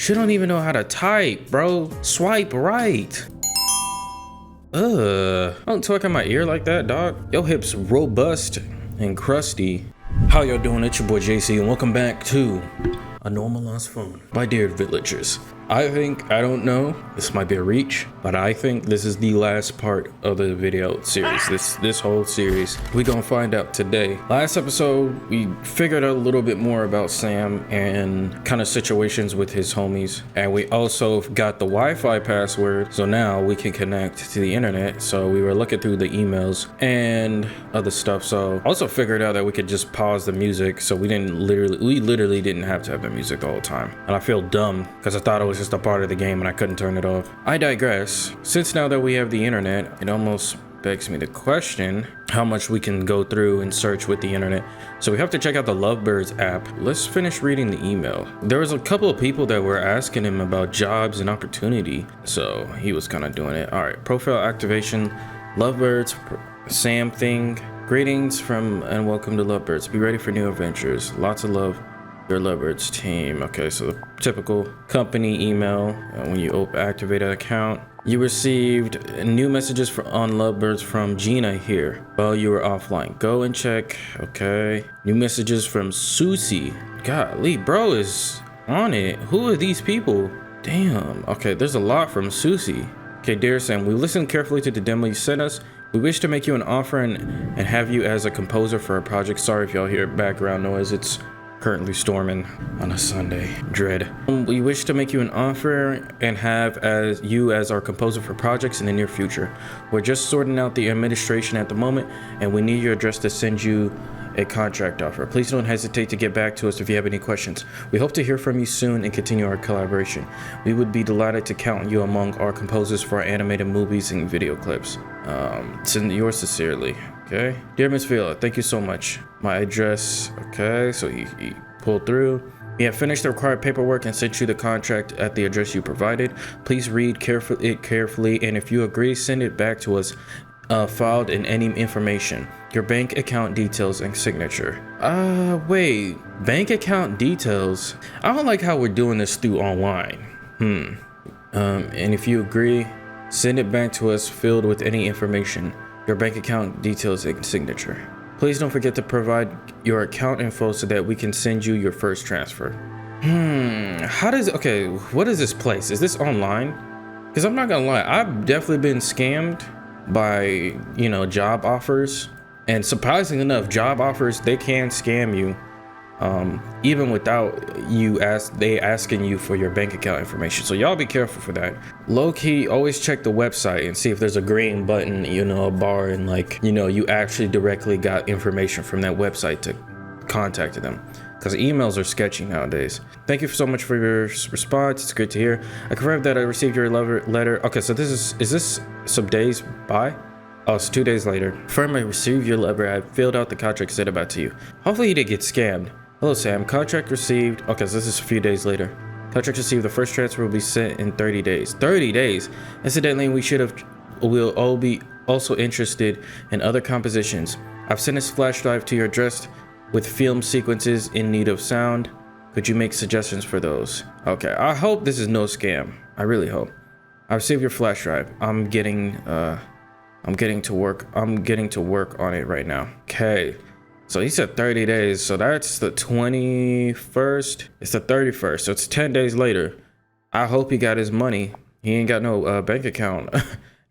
She don't even know how to type, bro. Swipe right. Don't talk in my ear like that, dog. Your hips robust and crusty. How y'all doing? It's your boy JC and welcome back to A Normalized Phone. My dear villagers, I don't know, this might be a reach, but I think this is the last part of the video series, this whole series. We gonna find out today. Last episode, we figured out a little bit more about Sam and kind of situations with his homies. And we also got the Wi-Fi password, so now we can connect to the internet. So we were looking through the emails and other stuff. So also figured out that we could just pause the music. So we literally didn't have to have the music the whole time. And I feel dumb because I thought it was just a part of the game and I couldn't turn it off. I digress. Since now that we have the internet, it almost begs me to question how much we can go through and search with the internet. So we have to check out the Lovebirds app. Let's finish reading the email. There was a couple of people that were asking him about jobs and opportunity, so he was kind of doing it. All right, profile activation, Lovebirds, Sam thing. Greetings from and welcome to Lovebirds. Be ready for new adventures. Lots of love. Your Lovebirds team. Okay, so the typical company email. When you activate an account, you received new messages on Lovebirds from Gina here while you were offline. Go and check. Okay. New messages from Susie. Golly, bro is on it. Who are these people? Damn. Okay, there's a lot from Susie. Okay, dear Sam, we listened carefully to the demo you sent us. We wish to make you an offer and have you as a composer for our project. Sorry if y'all hear background noise. It's currently storming on a Sunday. Dread. We wish to make you an offer and have you as our composer for projects in the near future. We're just sorting out the administration at the moment, and we need your address to send you a contract offer. Please don't hesitate to get back to us if you have any questions. We hope to hear from you soon and continue our collaboration. We would be delighted to count you among our composers for our animated movies and video clips. Yours sincerely. Okay. Dear Miss Villa, thank you so much. My address. Okay, so he pulled through. We have finished the required paperwork and sent you the contract at the address you provided. Please read it carefully, and if you agree, send it back to us, filed in any information, your bank account details and signature. Wait, bank account details? I don't like how we're doing this through online. And if you agree, send it back to us filled with any information, your bank account details and signature. Please don't forget to provide your account info so that we can send you your first transfer. Okay, what is this place? Is this online? Because I'm not gonna lie, I've definitely been scammed by, job offers. And surprisingly enough, job offers, they can scam you. Even without they asking you for your bank account information. So y'all be careful for that. Low key, always check the website and see if there's a green button, a bar, and you actually directly got information from that website to contact them. Because emails are sketchy nowadays. Thank you so much for your response. It's great to hear. I confirm that I received your letter. Okay, so is this some days by? Oh, it's 2 days later. Confirm I received your letter. I filled out the contract sent about to you. Hopefully you didn't get scammed. Hello, Sam. Contract received. Okay, so this is a few days later. Contract received. The first transfer will be sent in 30 days. 30 days? Incidentally, we'll all be also interested in other compositions. I've sent a flash drive to your address with film sequences in need of sound. Could you make suggestions for those? Okay, I hope this is no scam. I really hope. I received your flash drive. I'm getting to work on it right now. Okay. So he said 30 days. So that's the 21st. It's the 31st. So it's 10 days later. I hope he got his money. He ain't got no bank account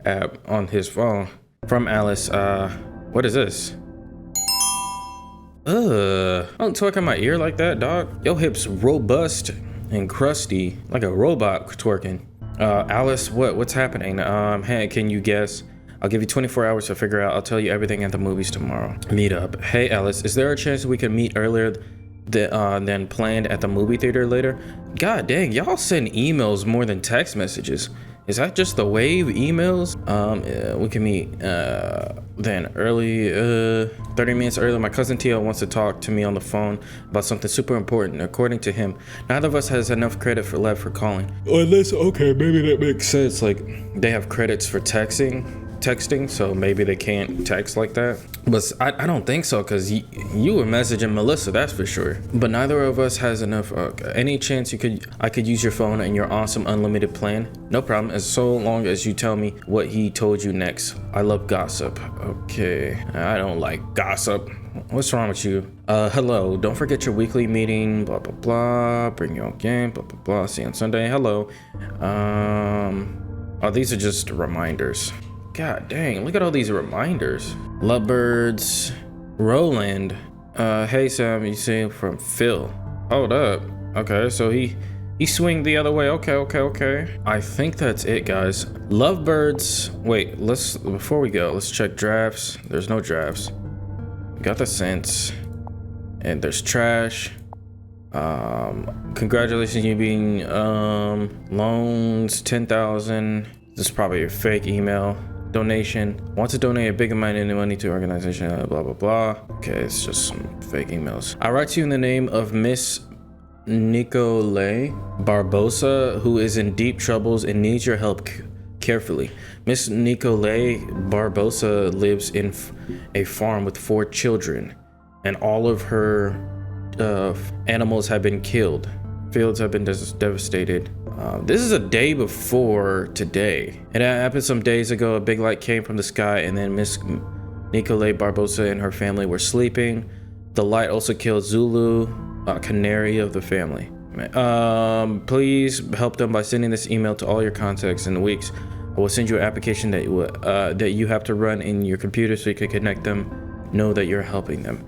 app on his phone. From Alice. What is this? Don't talk in my ear like that, dog. Your hips robust and crusty, like a robot twerking. Alice, what's happening? Hey, can you guess? I'll give you 24 hours to figure out. I'll tell you everything at the movies tomorrow. Meet up. Hey, Alice, is there a chance we can meet earlier than planned at the movie theater later? God dang, y'all send emails more than text messages. Is that just the wave emails? We can meet then early, 30 minutes earlier. My cousin Tio wants to talk to me on the phone about something super important. According to him, neither of us has enough credit left for calling. Unless, okay, maybe that makes sense. Like, they have credits for texting. texting, so maybe they can't text like that. But I don't think so, because you were messaging Melissa, that's for sure. But neither of us has enough. Any chance I could use your phone and your awesome unlimited plan? No problem, as so long as you tell me what he told you next. I love gossip. Okay, I don't like gossip. What's wrong with you? Hello, don't forget your weekly meeting, blah, blah, blah. Bring your own game, blah, blah, blah. See you on Sunday. Hello. Oh, these are just reminders. God dang, look at all these reminders. Lovebirds. Roland. Hey Sam, you see from Phil. Hold up. Okay, so he swing the other way. Okay. I think that's it, guys. Lovebirds. Wait, before we go, let's check drafts. There's no drafts. Got the sense. And there's trash. Congratulations, you being loans 10,000. This is probably a fake email. Donation. Want to donate a big amount of money to organization, blah blah blah. Okay, it's just some fake emails. I write to you in the name of Miss Nicole Barbosa, who is in deep troubles and needs your help carefully. Miss Nicole Barbosa lives in a farm with 4 children, and all of her animals have been killed. Fields have been devastated. This is a day before today. It happened some days ago. A big light came from the sky, and then Miss Nicole Barbosa and her family were sleeping. The light also killed Zulu, a canary of the family. Please help them by sending this email to all your contacts in the weeks. I will send you an application that you have to run in your computer so you can connect them. Know that you're helping them.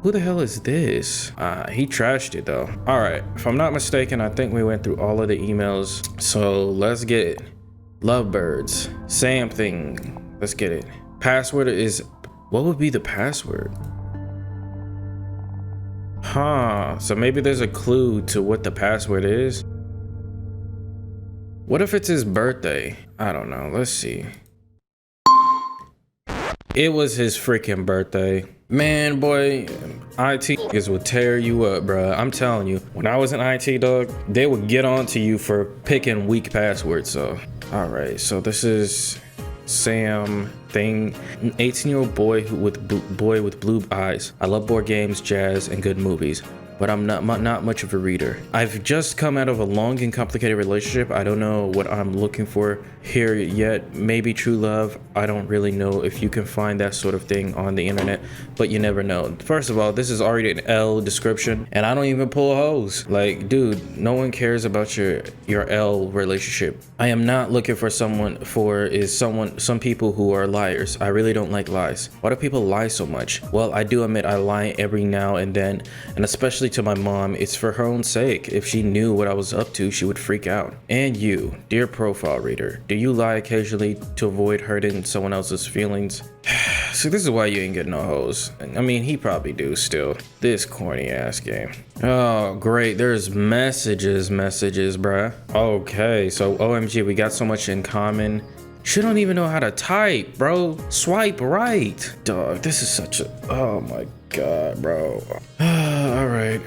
Who the hell is this? He trashed it though. All right, if I'm not mistaken, I think we went through all of the emails. So let's get it. Lovebirds, Sam thing. Let's get it. Password is, what would be the password? Huh, so maybe there's a clue to what the password is. What if it's his birthday? I don't know, let's see. It was his freaking birthday. Man, boy, IT niggas would tear you up, bruh. I'm telling you, when I was in IT, dog, they would get on to you for picking weak passwords. So, all right, so this is Sam thing, an 18-year-old boy with blue eyes. I love board games, jazz, and good movies, but I'm not much of a reader. I've just come out of a long and complicated relationship. I don't know what I'm looking for here yet. Maybe true love. I don't really know if you can find that sort of thing on the internet, but you never know. First of all, this is already an L description, and I don't even pull hoes. Like, dude, no one cares about your L relationship. I am not looking for some people who are liars. I really don't like lies. Why do people lie so much? Well, I do admit I lie every now and then, and especially to my mom. It's for her own sake. If she knew what I was up to, she would freak out. And you, dear profile reader, do you lie occasionally to avoid hurting someone else's feelings? See, this is why you ain't getting no hoes. I mean, he probably do still. This corny ass game. Oh, great. There's messages, bruh. Okay, so OMG, we got so much in common. She don't even know how to type, bro. Swipe right. Dog, this is such a, oh my God, bro. All right,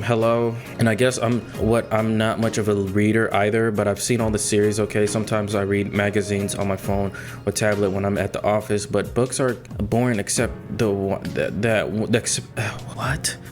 hello. And I guess I'm not much of a reader either, but I've seen all the series. Okay, sometimes I read magazines on my phone or tablet when I'm at the office, but books are boring except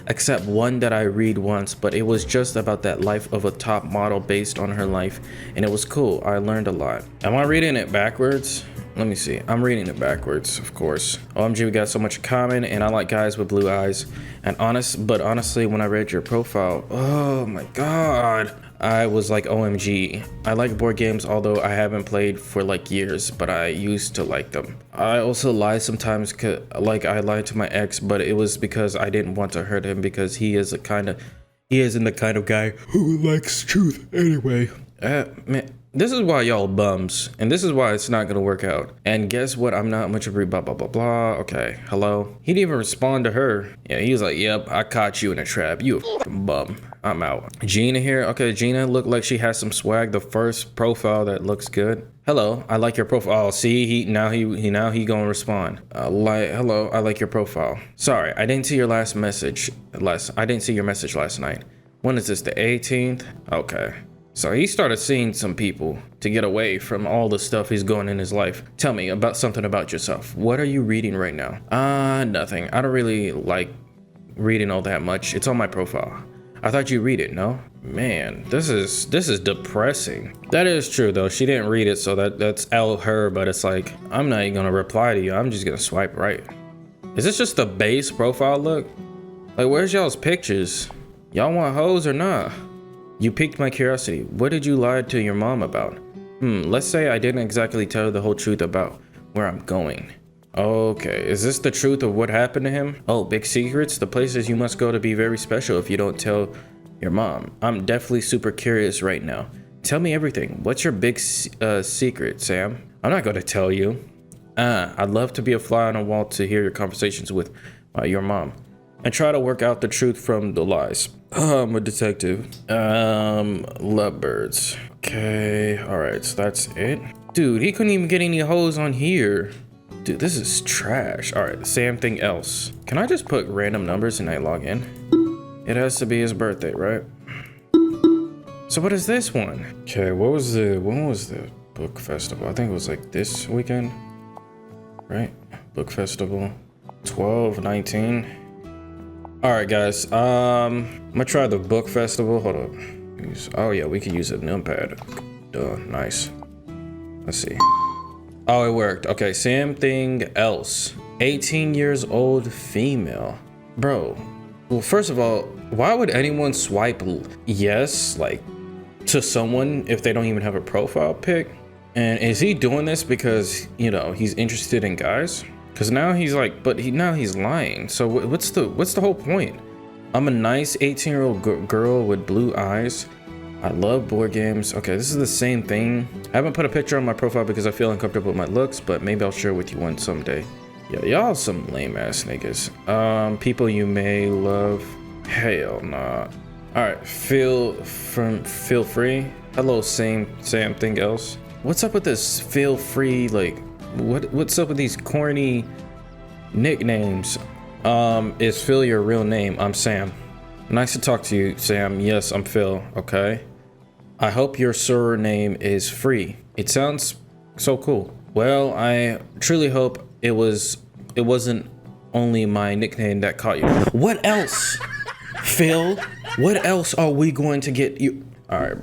except one that I read once, but it was just about that life of a top model based on her life, and it was cool. I learned a lot. Am I reading it backwards? Let me see. I'm reading it backwards, of course. OMG, we got so much in common, and I like guys with blue eyes. And honestly, when I read your profile, oh my God, I was like, OMG. I like board games, although I haven't played for like years, but I used to like them. I also lie sometimes, like I lied to my ex, but it was because I didn't want to hurt him, because he isn't the kind of guy who likes truth anyway. Man. This is why y'all bums, and this is why it's not gonna work out. And guess what? I'm not much of a blah blah blah blah. Okay, hello. He didn't even respond to her. Yeah, he was like, "Yep, I caught you in a trap. You a fucking bum. I'm out." Gina here. Okay, Gina looked like she has some swag. The first profile that looks good. Hello, I like your profile. Oh, see, he gonna respond. Hello, I like your profile. Sorry, I didn't see your message last night. When is this? The 18th? Okay. So he started seeing some people to get away from all the stuff he's going in his life. Tell me about something about yourself. What are you reading right now? Nothing. I don't really like reading all that much. It's on my profile. I thought you read it, no? Man, this is depressing. That is true though. She didn't read it, so that's L her, but it's like, I'm not even gonna reply to you. I'm just gonna swipe right. Is this just the base profile look? Like, where's y'all's pictures? Y'all want hoes or not? You piqued my curiosity. What did you lie to your mom about? Let's say I didn't exactly tell her the whole truth about where I'm going. Okay, is this the truth of what happened to him? Oh, big secrets? The places you must go to be very special if you don't tell your mom. I'm definitely super curious right now. Tell me everything. What's your big secret, Sam? I'm not gonna tell you. I'd love to be a fly on a wall to hear your conversations with your mom and try to work out the truth from the lies. I'm a detective. Lovebirds. Okay, all right, so that's it. Dude, he couldn't even get any hoes on here. Dude, this is trash. All right, something else. Can I just put random numbers and I log in? It has to be his birthday, right? So what is this one? Okay, when was the book festival? I think it was like this weekend, right? Book festival, 12/19. All right, guys. I'm gonna try the book festival. Hold up. Oh yeah, we can use a numpad. Duh, nice. Let's see. Oh, it worked. Okay, something else. 18 years old female. Bro, well, first of all, why would anyone swipe yes, like, to someone if they don't even have a profile pic? And is he doing this because, you know, he's interested in guys? Because now he's like, now he's lying. So what's the whole point? I'm a nice 18-year-old girl with blue eyes. I love board games. Okay, this is the same thing. I haven't put a picture on my profile because I feel uncomfortable with my looks, but maybe I'll share with you one someday. Yeah, y'all some lame ass niggas. People you may love. Hell nah. All right, feel free. Hello, something else. What's up with this feel free? Like, what's up with these corny nicknames? Is Phil your real name? I'm Sam. Nice to talk to you, Sam. Yes, I'm Phil. Okay. I hope your surname is Free. It sounds so cool. Well, I truly hope it wasn't only my nickname that caught you. What else? Phil, what else are we going to get you? All right,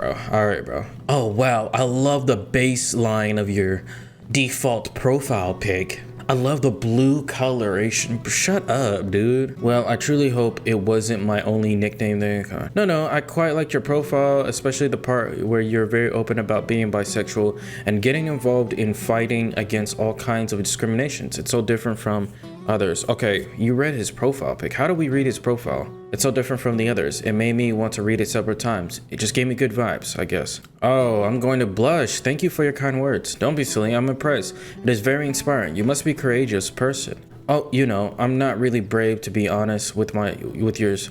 bro. Oh, wow. I love the baseline of your default profile pic. I love the blue coloration. Shut up, dude. Well, I truly hope it wasn't my only nickname there. No, I quite like your profile, especially the part where you're very open about being bisexual and getting involved in fighting against all kinds of discriminations. It's so different from others. Okay, you read his profile pic. How do we read his profile? It's so different from the others. It made me want to read it several times. It just gave me good vibes, I guess. Oh, I'm going to blush. Thank you for your kind words. Don't be silly. I'm impressed. It is very inspiring. You must be a courageous person. Oh, you know, I'm not really brave to be honest with yours.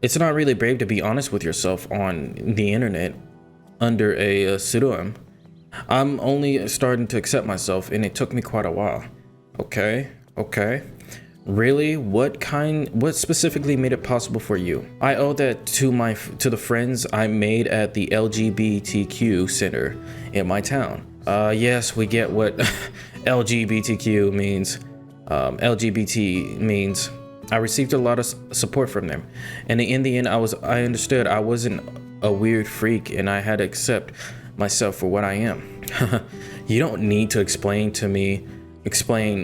It's not really brave to be honest with yourself on the internet under a pseudonym. I'm only starting to accept myself, and it took me quite a while. Okay. Really? What specifically made it possible for you? I owe that to the friends I made at the LGBTQ center in my town. Yes, we get what LGBTQ means. LGBT means I received a lot of support from them. And in the end, I understood I wasn't a weird freak and I had to accept myself for what I am. You don't need to explain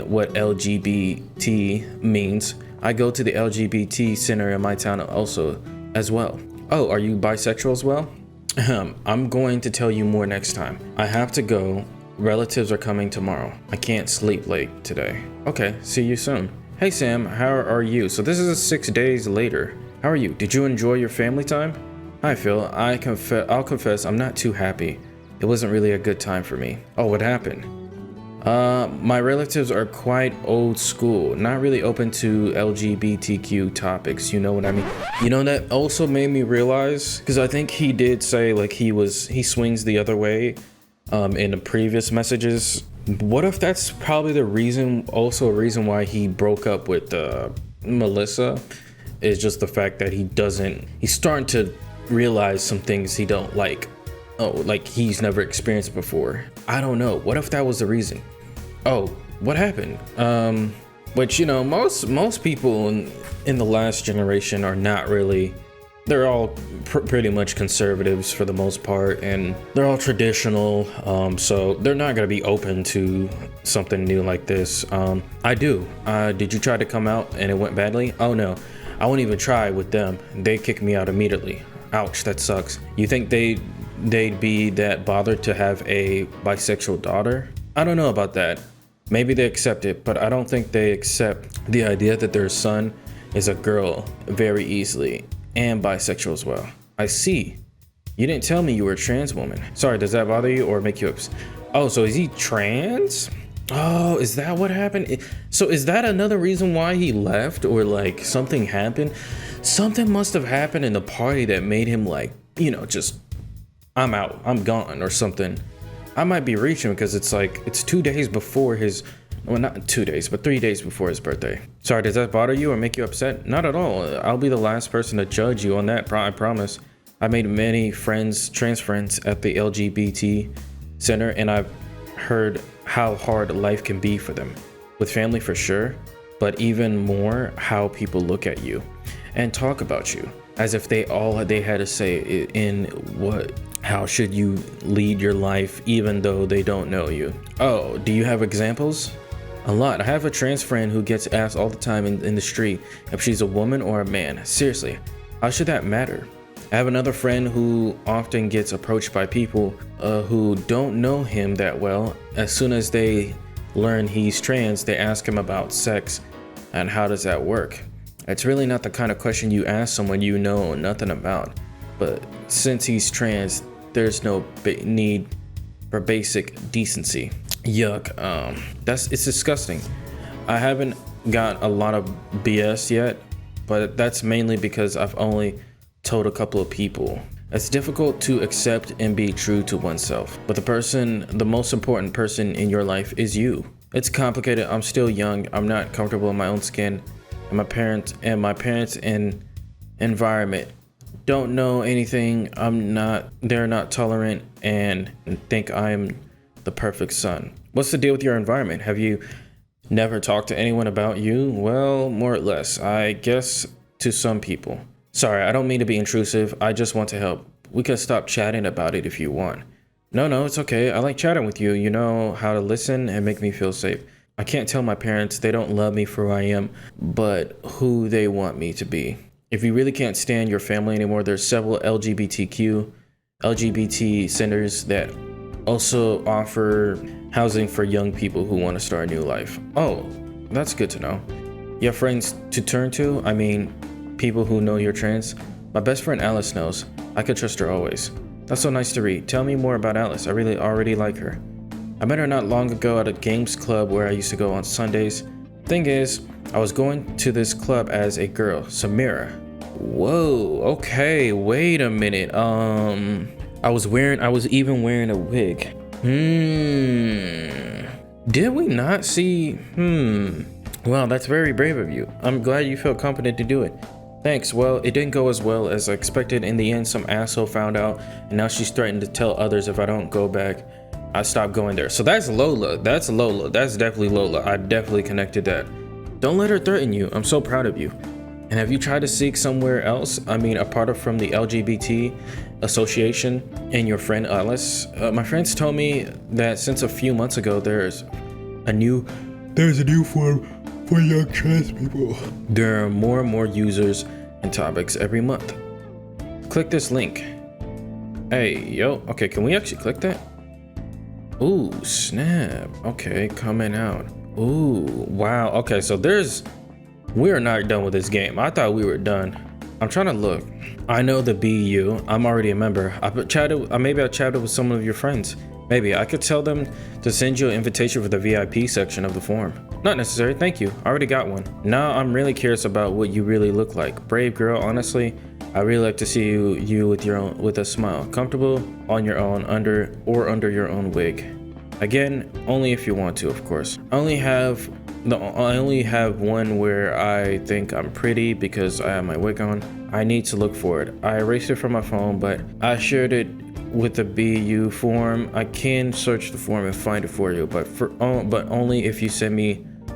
what LGBT means. I go to the LGBT center in my town also as well. Oh, are you bisexual as well? I'm going to tell you more next time. I have to go. Relatives are coming tomorrow. I can't sleep late today. Okay, see you soon. Hey Sam, how are you? So this is 6 days later. How are you? Did you enjoy your family time? Hi Phil, I'll confess I'm not too happy. It wasn't really a good time for me. Oh, what happened? My relatives are quite old school, not really open to LGBTQ topics, you know what I mean? You know, that also made me realize, because I think he did say like he swings the other way in the previous messages. What if that's probably a reason why he broke up with Melissa, is just the fact that he's starting to realize some things he don't like like he's never experienced before. I don't know. What if that was the reason? Oh, what happened? Which, you know, most people in the last generation are not really, they're all pretty much conservatives for the most part, and they're all traditional, so they're not going to be open to something new like this. I do. Did you try to come out and it went badly? Oh no, I won't even try with them. They kicked me out immediately. Ouch, that sucks. You think they'd be that bothered to have a bisexual daughter? I don't know about that. Maybe they accept it, but I don't think they accept the idea that their son is a girl very easily, and bisexual as well. I see. You didn't tell me you were a trans woman. Sorry, does that bother you or make you upset? Oh, so is he trans? Oh, is that what happened? So is that another reason why he left, or like something happened? Something must have happened in the party that made him like, you know, just, I'm out, I'm gone or something. I might be reaching because it's like, it's 2 days before his, well, not 2 days, but 3 days before his birthday. Sorry, does that bother you or make you upset? Not at all. I'll be the last person to judge you on that, I promise. I made many friends, trans friends at the LGBT center, and I've heard how hard life can be for them. With family for sure, but even more how people look at you and talk about you as if they had to say in what, how should you lead your life even though they don't know you. Oh, do you have examples? A lot. I have a trans friend who gets asked all the time in the street if she's a woman or a man. Seriously, how should that matter? I have another friend who often gets approached by people who don't know him that well. As soon as they learn he's trans, they ask him about sex and how does that work. It's really not the kind of question you ask someone you know nothing about. But since he's trans, there's no need for basic decency. Yuck. It's disgusting. I haven't got a lot of BS yet, but that's mainly because I've only told a couple of people. It's difficult to accept and be true to oneself, but the most important person in your life is you. It's complicated. I'm still young. I'm not comfortable in my own skin, and my parents and environment don't know anything. They're not tolerant and think I'm the perfect son. What's the deal with your environment? Have you never talked to anyone about you? Well, more or less, I guess, to some people. Sorry, I don't mean to be intrusive. I just want to help. We can stop chatting about it if you want. No, it's okay. I like chatting with you. You know how to listen and make me feel safe. I can't tell my parents. They don't love me for who I am, but who they want me to be. If you really can't stand your family anymore, there's several LGBT centers that also offer housing for young people who want to start a new life. Oh, that's good to know. You have friends to turn to? I mean, people who know you're trans? My best friend Alice knows. I could trust her always. That's so nice to read. Tell me more about Alice. I really already like her. I met her not long ago at a games club where I used to go on Sundays. Thing is, I was going to this club as a girl, Samira. Whoa, okay, wait a minute. I was even wearing a wig. Did we not see? Well, that's very brave of you. I'm glad you felt confident to do it. Thanks. Well, it didn't go as well as I expected. In the end, some asshole found out, and now she's threatened to tell others if I don't go back, I stopped going there. So that's Lola. That's definitely Lola. I definitely connected that. Don't let her threaten you. I'm so proud of you. And have you tried to seek somewhere else? I mean, apart from the LGBT association and your friend Alice? My friends told me that since a few months ago, there's a new form for young trans people. There are more and more users and topics every month. Click this link. Hey, yo. Okay, can we actually click that? Ooh, snap. Okay, coming out. Ooh, wow. Okay, so we're not done with this game. I thought we were done. I'm trying to look. I know the BU. I'm already a member. Maybe I chatted with some of your friends. Maybe I could tell them to send you an invitation for the VIP section of the forum. Not necessary, thank you. I already got one. Now I'm really curious about what you really look like. Brave girl, honestly. I really like to see you with a smile, comfortable on your own, under your own wig. Again, only if you want to, of course. I only have one where I think I'm pretty because I have my wig on. I need to look for it. I erased it from my phone, but I shared it with the BU form. I can search the form and find it for you, but only if you send me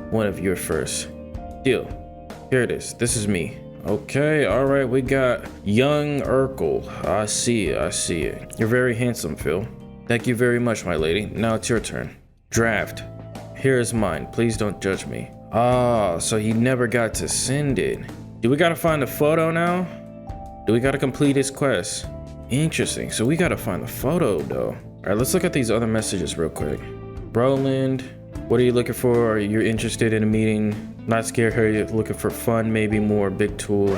one of your first. Deal. Here it is. This is me. Okay, all right, we got young Urkel. I see it. You're very handsome, Phil. Thank you very much, my lady. Now it's your turn. Draft. Here is mine. Please don't judge me. Ah, so he never got to send it. Do we gotta find the photo now? Do we gotta complete his quest? Interesting. So we gotta find the photo, though. All right, let's look at these other messages real quick. Roland, what are you looking for? Are you interested in a meeting? Not scared, are you looking for fun? Maybe more big tool.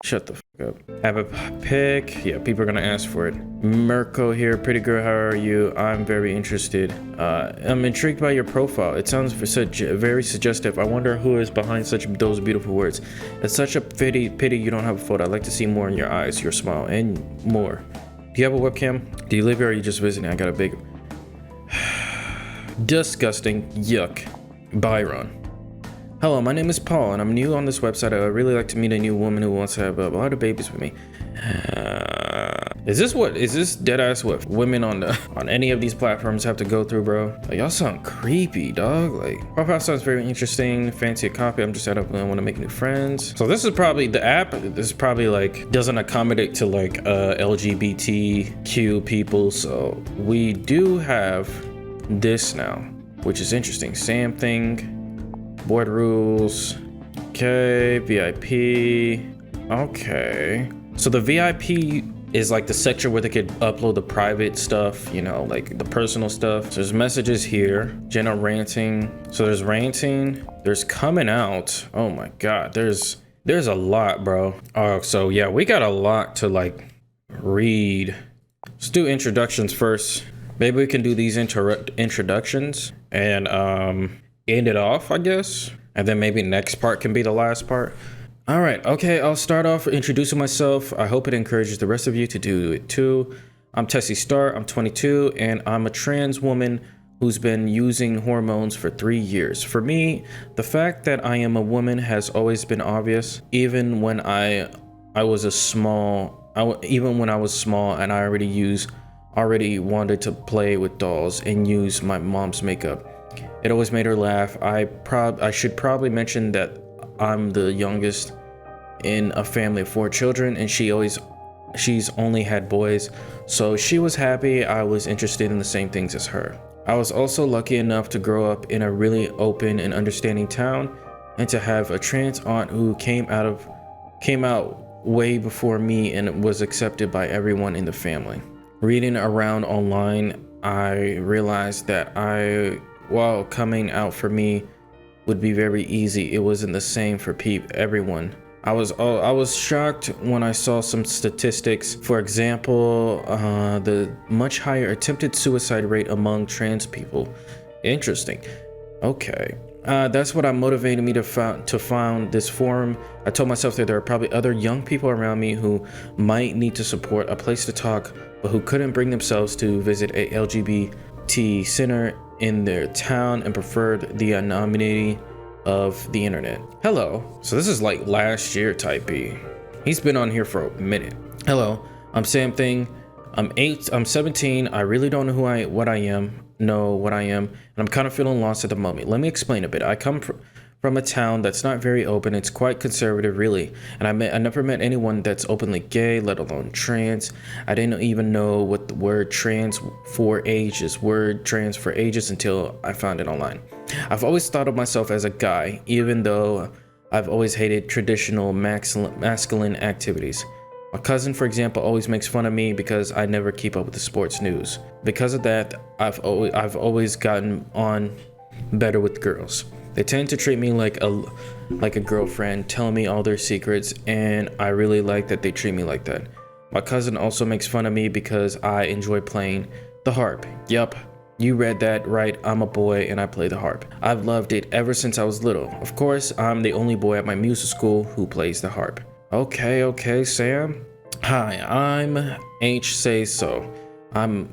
Shut the fuck up. Have a pick. Yeah, people are gonna ask for it. Mirko here. Pretty girl, how are you? I'm very interested. I'm intrigued by your profile. It sounds very suggestive. I wonder who is behind those beautiful words. It's such a pity you don't have a photo. I'd like to see more in your eyes, your smile, and more. Do you have a webcam? Do you live here or are you just visiting? I got a big... Disgusting. Yuck. Byron. Hello, my name is Paul, and I'm new on this website. I would really like to meet a new woman who wants to have a lot of babies with me. Is this dead ass what women on any of these platforms have to go through, bro? Like, y'all sound creepy, dog. Like, profile sounds very interesting. Fancy a copy. I'm just out of I want to make new friends. So this is probably the app. This is probably like doesn't accommodate to like LGBTQ people. So we do have this now, which is interesting. Sam thing. Board rules. Okay, VIP. Okay. So the VIP is like the section where they could upload the private stuff, you know, like the personal stuff. So there's messages here. Jenna ranting. So there's ranting. There's coming out. Oh my God. There's a lot, bro. Oh, so yeah, we got a lot to like read. Let's do introductions first. Maybe we can do these introductions and end it off, I guess, and then maybe next part can be the last part. All right, okay, I'll start off introducing myself. I hope it encourages the rest of you to do it too. I'm Tessie Starr, I'm 22, and I'm a trans woman who's been using hormones for 3 years. For me, the fact that I am a woman has always been obvious, even when I was small and I already wanted to play with dolls and use my mom's makeup. It always made her laugh. I should probably mention that I'm the youngest in a family of 4 children, and she's only had boys, so she was happy I was interested in the same things as her. I was also lucky enough to grow up in a really open and understanding town, and to have a trans aunt who came out way before me and was accepted by everyone in the family. Reading around online, I realized that while coming out for me would be very easy, it wasn't the same for everyone. I was shocked when I saw some statistics. For example, the much higher attempted suicide rate among trans people. Interesting. Okay. That's what motivated me to found this forum. I told myself that there are probably other young people around me who might need to support, a place to talk, but who couldn't bring themselves to visit a LGBT center in their town and preferred the anonymity of the internet. Hello. So this is like last year type B. He's been on here for a minute. Hello, I'm Sam Thing. I'm 17. I really don't know what I am, and I'm kind of feeling lost at the moment. Let me explain a bit. I come from a town that's not very open. It's quite conservative, really. And I never met anyone that's openly gay, let alone trans. I didn't even know what the word trans for ages until I found it online. I've always thought of myself as a guy, even though I've always hated traditional masculine activities. My cousin, for example, always makes fun of me because I never keep up with the sports news. Because of that, I've always gotten on better with girls. They tend to treat me like a girlfriend, telling me all their secrets, and I really like that they treat me like that. My cousin also makes fun of me because I enjoy playing the harp. Yup, you read that right. I'm a boy and I play the harp. I've loved it ever since I was little. Of course, I'm the only boy at my music school who plays the harp. Okay, Sam. Hi, I'm H Say So. I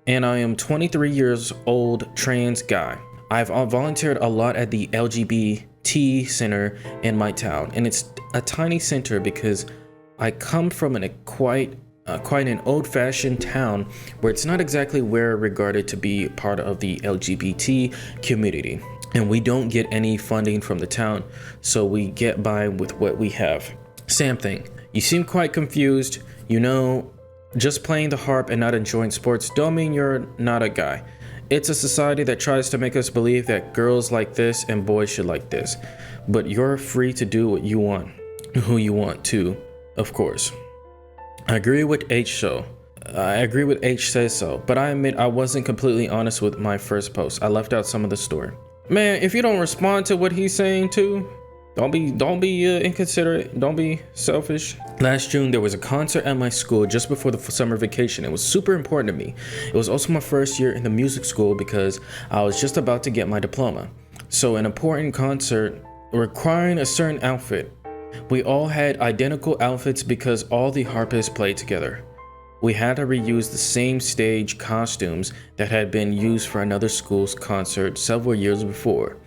am 23 years old, trans guy. I've volunteered a lot at the LGBT center in my town, and it's a tiny center because I come from a quite quite an old-fashioned town where it's not exactly where regarded to be part of the LGBT community. And we don't get any funding from the town, so we get by with what we have. Sam thing, you seem quite confused. You know, just playing the harp and not enjoying sports don't mean you're not a guy. It's a society that tries to make us believe that girls like this and boys should like this. But you're free to do what you want, who you want to, of course. I agree with H says so, but I admit I wasn't completely honest with my first post. I left out some of the story. Man, if you don't respond to what he's saying too, don't be inconsiderate. Don't be selfish. Last June, there was a concert at my school just before the summer vacation. It was super important to me. It was also my first year in the music school because I was just about to get my diploma. So an important concert requiring a certain outfit. We all had identical outfits because all the harpists played together. We had to reuse the same stage costumes that had been used for another school's concert several years before,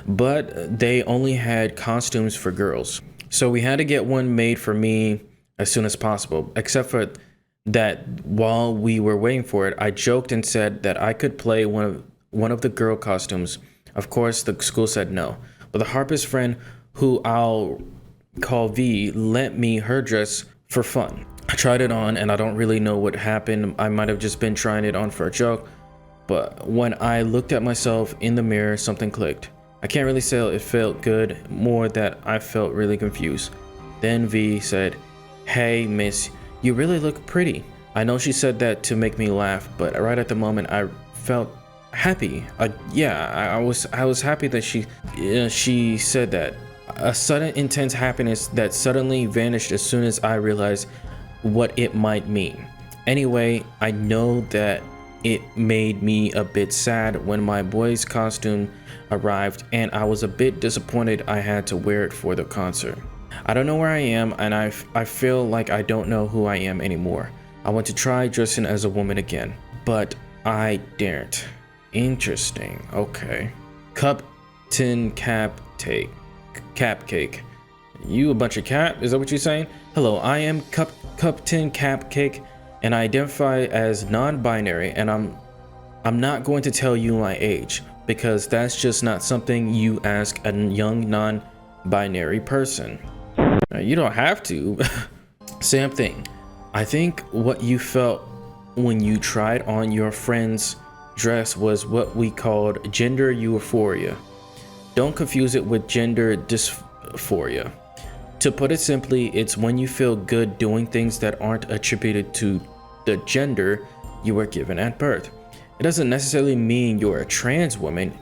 but they only had costumes for girls. So we had to get one made for me as soon as possible, except for that while we were waiting for it, I joked and said that I could play one of the girl costumes. Of course, the school said no, but the harpist friend, who I'll call V, lent me her dress for fun. I tried it on and I don't really know what happened. I might have just been trying it on for a joke, but when I looked at myself in the mirror, something clicked. I can't really say it felt good, more that I felt really confused. Then V said, "Hey miss, you really look pretty." I know she said that to make me laugh, but right at the moment I felt happy. I was happy that she said that. A sudden intense happiness that suddenly vanished as soon as I realized what it might mean. Anyway, I know that it made me a bit sad when my boy's costume arrived, and I was a bit disappointed I had to wear it for the concert. I don't know where I am, and I feel like I don't know who I am anymore. I want to try dressing as a woman again, but I daren't. Interesting. Okay. Cup tin cupcake. You a bunch of cap? Is that what you're saying? Hello, I am Cup Tin Cupcake, and I identify as non-binary, and I'm not going to tell you my age because that's just not something you ask a young non-binary person. You don't have to. Same thing. I think what you felt when you tried on your friend's dress was what we called gender euphoria. Don't confuse it with gender dysphoria. To put it simply, it's when you feel good doing things that aren't attributed to the gender you were given at birth. It doesn't necessarily mean you're a trans woman.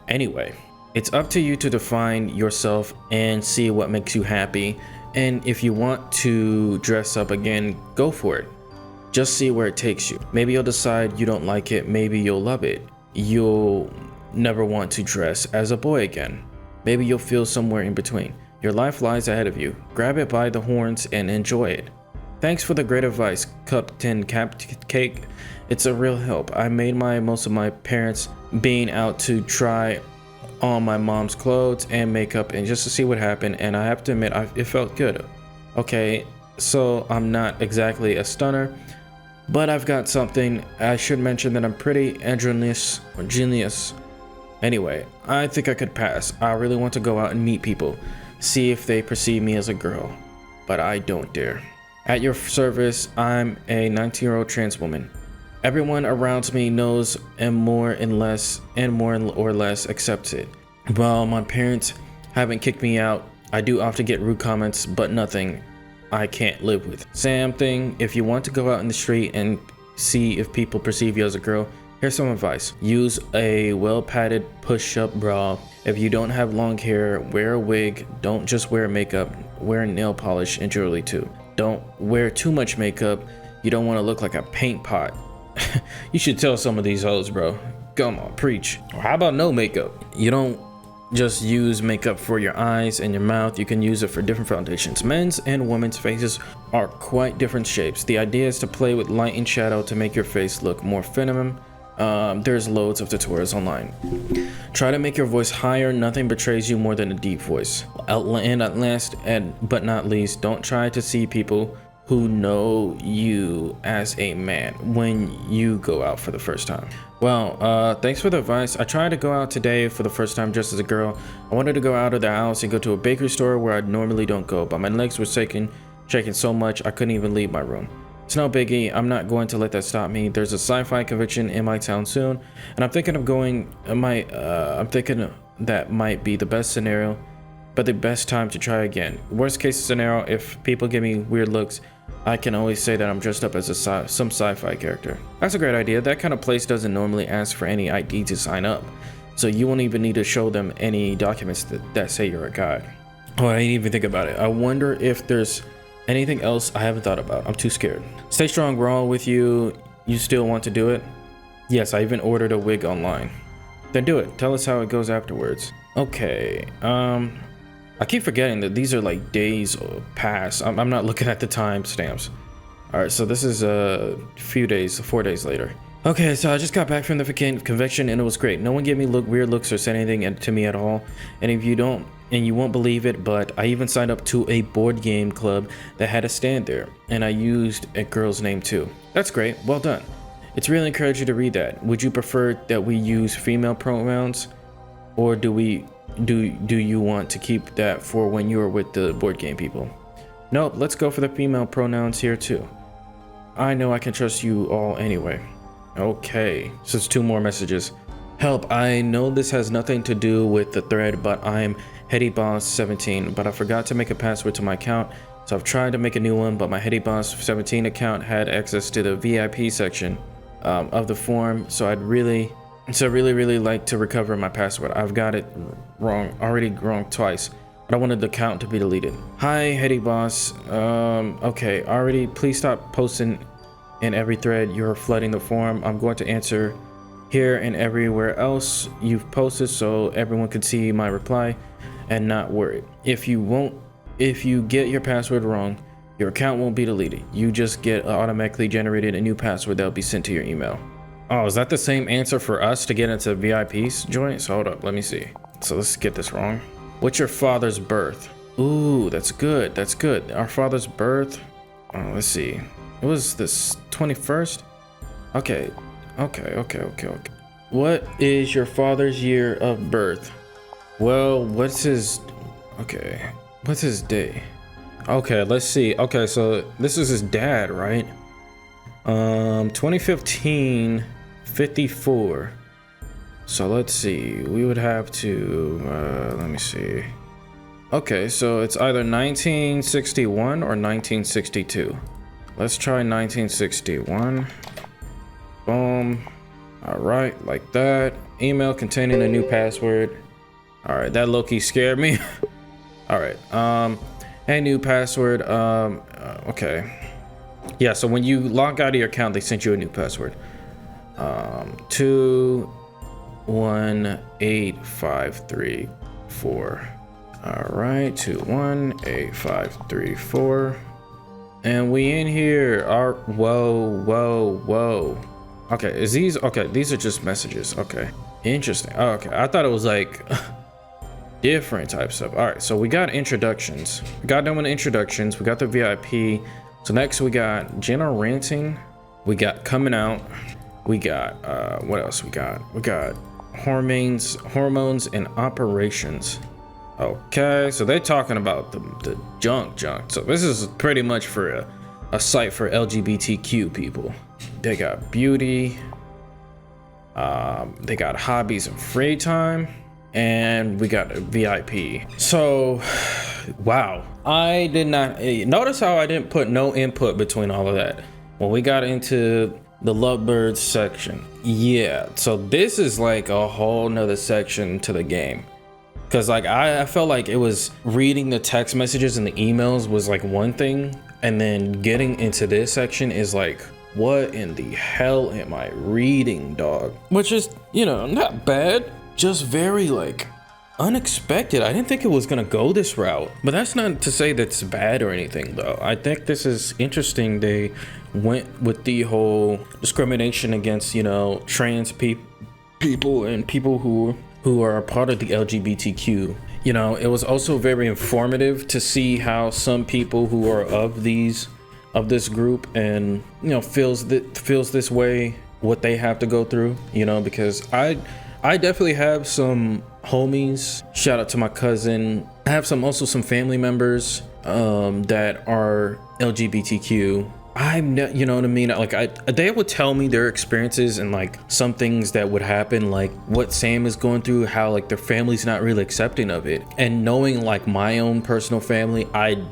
Anyway, it's up to you to define yourself and see what makes you happy. And if you want to dress up again, go for it. Just see where it takes you. Maybe you'll decide you don't like it, maybe you'll love it. You'll never want to dress as a boy again. Maybe you'll feel somewhere in between. Your life lies ahead of you. Grab it by the horns and enjoy it. Thanks for the great advice, Cup Tin Cupcake. It's a real help. I made most of my parents being out to try on my mom's clothes and makeup and just to see what happened, and I have to admit it felt good. Okay, so I'm not exactly a stunner, but I've got something. I should mention that I'm pretty androgynous or genius. Anyway, I think I could pass. I really want to go out and meet people, see if they perceive me as a girl, but I don't dare. At your service, I'm a 19-year-old trans woman. Everyone around me knows and more or less accepts it. While my parents haven't kicked me out, I do often get rude comments, but nothing I can't live with. Same thing, if you want to go out in the street and see if people perceive you as a girl, here's some advice. Use a well-padded push-up bra. If you don't have long hair, wear a wig. Don't just wear makeup. Wear nail polish and jewelry too. Don't wear too much makeup. You don't want to look like a paint pot. You should tell some of these hoes, bro. Come on, preach. Or how about no makeup? You don't just use makeup for your eyes and your mouth. You can use it for different foundations. Men's and women's faces are quite different shapes. The idea is to play with light and shadow to make your face look more feminine. There's loads of tutorials online. Try to make your voice higher. Nothing betrays you more than a deep voice. And at last, but not least, don't try to see people who know you as a man when you go out for the first time? Well, thanks for the advice. I tried to go out today for the first time just as a girl. I wanted to go out of the house and go to a bakery store where I normally don't go, but my legs were shaking so much I couldn't even leave my room. It's no biggie. I'm not going to let that stop me. There's a sci-fi convention in my town soon, and I'm thinking of going. I'm thinking that might be the best scenario, but the best time to try again. Worst case scenario, if people give me weird looks, I can always say that I'm dressed up as some sci-fi character. That's a great idea. That kind of place doesn't normally ask for any ID to sign up, so you won't even need to show them any documents that say you're a guy. Oh, I didn't even think about it. I wonder if there's anything else I haven't thought about. I'm too scared. Stay strong. We're all with you. You still want to do it? Yes, I even ordered a wig online. Then do it. Tell us how it goes afterwards. Okay. I keep forgetting that these are like days past. I'm not looking at the time stamps. All right, so this is a few days, 4 days later. Okay, so I just got back from the convention and it was great. No one gave me weird looks or said anything to me at all. And if you don't, and you won't believe it, but I even signed up to a board game club that had a stand there, and I used a girl's name too. That's great. Well done. It's really encouraging to read that. Would you prefer that we use female pronouns, or do you want to keep that for when you're with the board game people? Nope, let's go for the female pronouns here too. I know I can trust you all anyway. Okay, so it's 2 more messages. Help, I know this has nothing to do with the thread, but I'm Heady Boss 17, but I forgot to make a password to my account, so I've tried to make a new one, but my Heady Boss 17 account had access to the VIP section of the form, so I'd really like to recover my password. I've got it already wrong twice. I don't want the account to be deleted. Hi, Heady Boss. Okay, already, please stop posting in every thread. You're flooding the forum. I'm going to answer here and everywhere else you've posted so everyone can see my reply and not worry. If you get your password wrong, your account won't be deleted. You just get automatically generated a new password that'll be sent to your email. Oh, is that the same answer for us to get into VIP's joint? So hold up, let me see. So let's get this wrong. What's your father's birth? Ooh, that's good. That's good. Our father's birth. Oh, let's see. It was this 21st. Okay. What is your father's year of birth? Well, what's his day? Okay, let's see. Okay, so this is his dad, right? 2015, 54. So let's see. We would have to, let me see. Okay, so it's either 1961 or 1962. Let's try 1961. Boom. All right, like that. Email containing a new password. All right, that low-key scared me. All right, hey, new password. Okay. Yeah, so when you log out of your account, they sent you a new password. 218534. All right, 218534. And we in here. Whoa. Okay, these are just messages. Okay, interesting. Oh, okay, I thought it was like different types of. All right, so we got introductions. We got done with introductions. We got the VIP. So next we got general ranting. We got coming out. We got what else we got? We got hormones and operations. Okay, so they're talking about the junk. So this is pretty much for a site for LGBTQ people. They got beauty. They got hobbies and free time. And we got a VIP. So, wow. I did not notice how I didn't put no input between all of that. When we got into the lovebirds section. Yeah, so this is like a whole nother section to the game. Cause like I felt like it was reading the text messages and the emails was like one thing. And then getting into this section is like, what in the hell am I reading, dog? Which is, not bad. Just very like unexpected. I didn't think it was gonna go this route, but that's not to say that's bad or anything though. I think this is interesting. They went with the whole discrimination against, trans people and people who are a part of the LGBTQ. It was also very informative to see how some people who are of these of this group and, you know, feels this way, what they have to go through, you know, because I definitely have some homies. Shout out to my cousin. I have also some family members that are LGBTQ. You know what I mean? Like they would tell me their experiences and like some things that would happen, like what Sam is going through, how like their family's not really accepting of it. And knowing like my own personal family,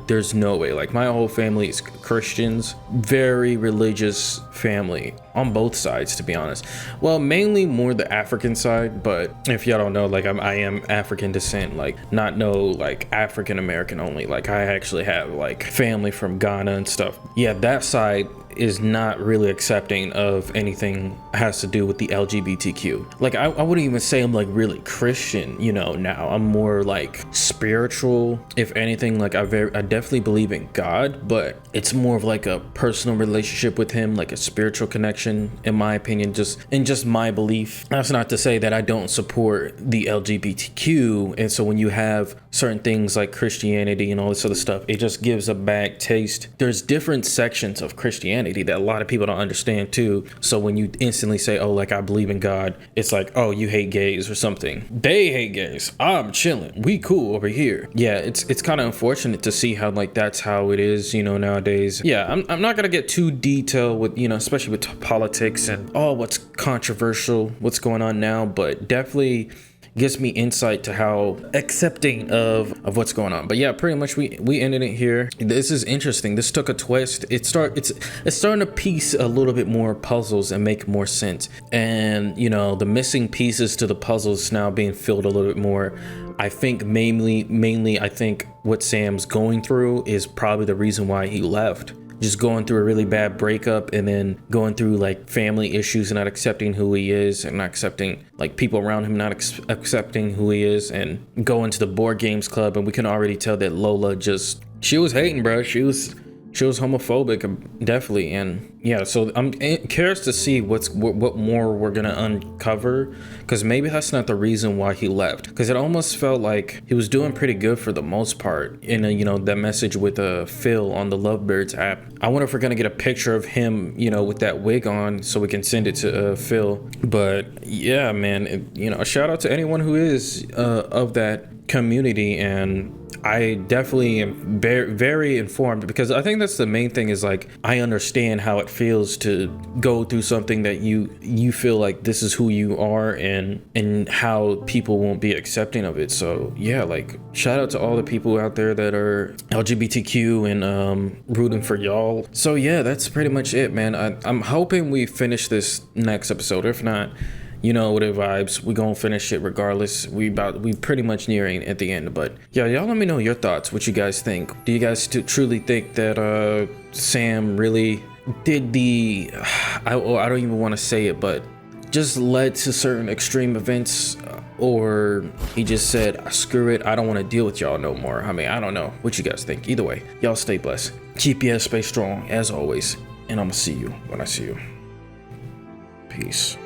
there's no way. Like my whole family is Christians, very religious family on both sides, to be honest. Well, mainly more the African side, but if y'all don't know, like I am African descent, like not like African American only. Like I actually have like family from Ghana and stuff. Yeah, that side is not really accepting of anything has to do with the LGBTQ. Like I wouldn't even say I'm like really Christian, you know. Now I'm more like spiritual, if anything. Like I definitely believe in God, but it's more of like a personal relationship with him, like a spiritual connection, in my opinion, just my belief. That's not to say that I don't support the LGBTQ. And so when you have certain things like Christianity and all this other stuff, it just gives a bad taste. There's different sections of Christianity that a lot of people don't understand too. So when you instantly say, oh, like I believe in God, it's like, oh, you hate gays or something. They hate gays. I'm chilling. We cool over here. Yeah, it's kind of unfortunate to see how like that's how it is, you know, nowadays. Yeah, I'm not gonna get too detailed with, you know, especially with politics and what's controversial, what's going on now, but definitely gives me insight to how accepting of what's going on. But yeah, pretty much we ended it here. This is interesting. This took a twist. It's starting to piece a little bit more puzzles and make more sense. And you know, the missing pieces to the puzzles now being filled a little bit more. I think mainly I think what Sam's going through is probably the reason why he left. Just going through a really bad breakup and then going through like family issues and not accepting who he is and not accepting like people around him not accepting who he is, and going to the board games club. And we can already tell that Lola she was hating, bro. She was homophobic, definitely. And yeah, so I'm curious to see what more we're gonna uncover, because maybe that's not the reason why he left, because it almost felt like he was doing pretty good for the most part in you know, that message with Phil on the Lovebirds app. I wonder if we're gonna get a picture of him, you know, with that wig on so we can send it to Phil. But yeah, man, you know, a shout out to anyone who is of that community. And I definitely am very, very informed, because I think that's the main thing, is like I understand how it feels to go through something that you feel like this is who you are, and how people won't be accepting of it. So yeah, like shout out to all the people out there that are LGBTQ and rooting for y'all. So yeah, that's pretty much it, man. I'm hoping we finish this next episode. If not, you know what it vibes. We gonna finish it regardless. We pretty much nearing at the end. But yeah, y'all let me know your thoughts. What you guys think? Do you guys truly think that Sam really did I don't even want to say it, but just led to certain extreme events, or he just said, screw it, I don't want to deal with y'all no more? I mean, I don't know what you guys think. Either way, y'all stay blessed. Keep your space strong as always, and I'm gonna see you when I see you. Peace.